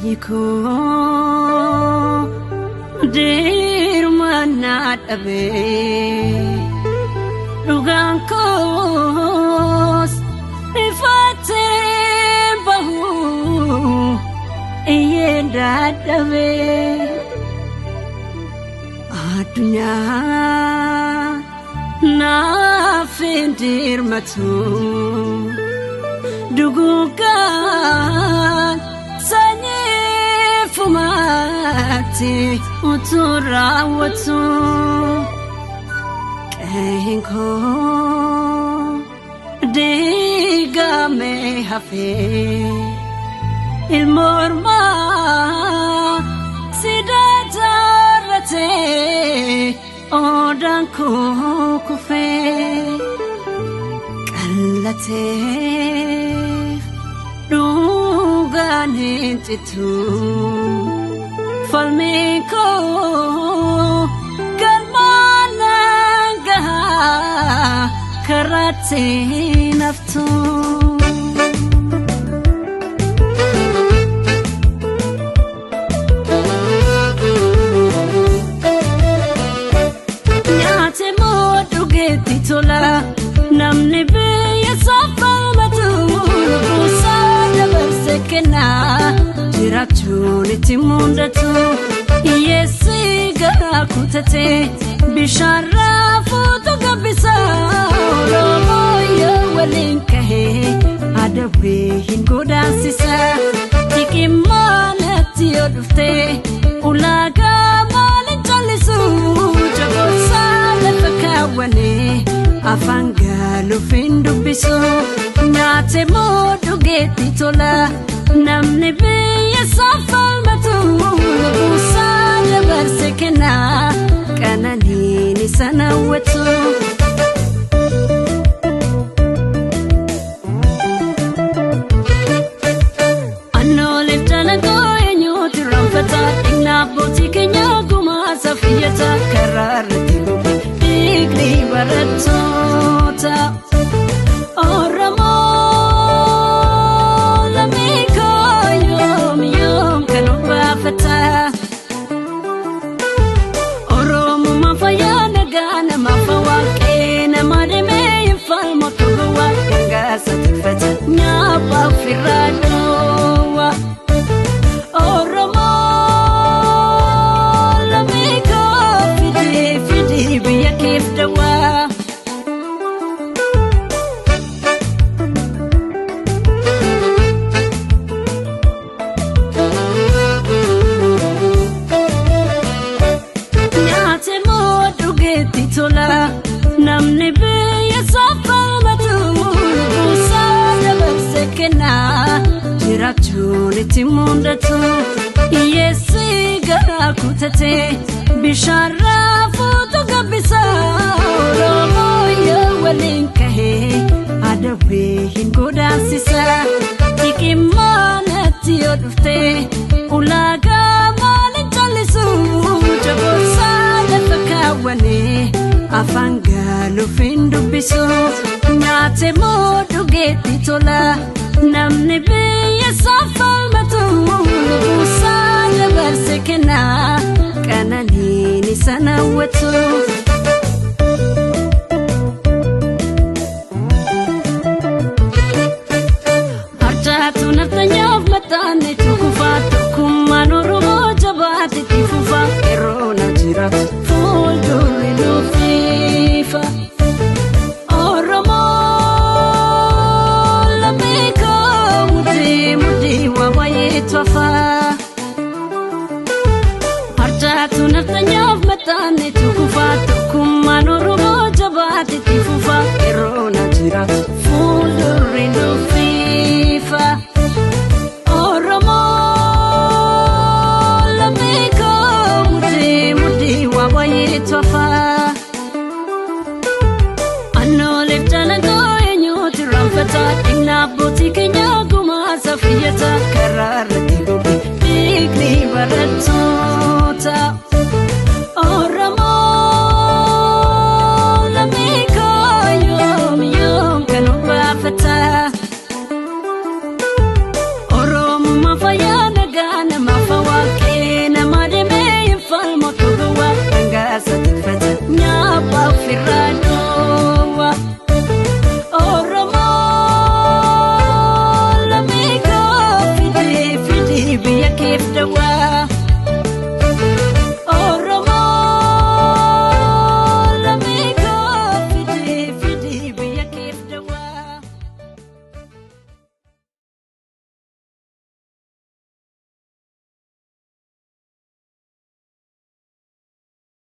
Yiko dear man not a bay Rugankos if I tembahu iyeen dadhabee adunya nafendir matu dugukan fumati uturawatu kenko digame hafe ilmorma sidatarate odanko kufe kalate Ruganintitu falmiko galmananga karate naftu nyate modugeti tola namne be yasafalmatu Kena jirachuni timundatu yesi gara kutate bishara futu kabisa lomo yo walinkahe adabe hingoda sisa tikimana tiyodufte ulaga malin chalisu jagosa lefakawane afanga lufindu bisu nyate modugeti tola namne be yasafalmatu busana barsekena kananini sanawatu anole talago enyoti rampata inna boti kenya guma safiyata kararati digri baratota oramo Oromo mafayana gana mafawakena mademe infalmo tuwa ngasa tifata nyapa firadowa Oromo lamiko fidi biya kifdawa Tola namne be yasafalmatu busana barsekena jirachuni timundatu yesi gara kutate bishara futu kabisa lomo yo walinkahe adabe hingoda sisa tikimana tiyodufte ulaga malin chalisu jagosa lefakawane afanga lufindu bisu nyate modugeti tola namne be yasafalmatu busana barsekena kananini sanawatu arjatu naftanyaf matane tukufatu kumanuru jabati tifufa erona jirat fulduri lufifa Oromo lamiko mudi wawaitwafa arjatu naftanyaf matane tukufatu kumanuru jabati tifufa erona jirat fulduri lufifa Oromo lamiko mudi wawaitwafa anole talago enyoti rampata inna boti kenya guma safiyata kararati digri baratota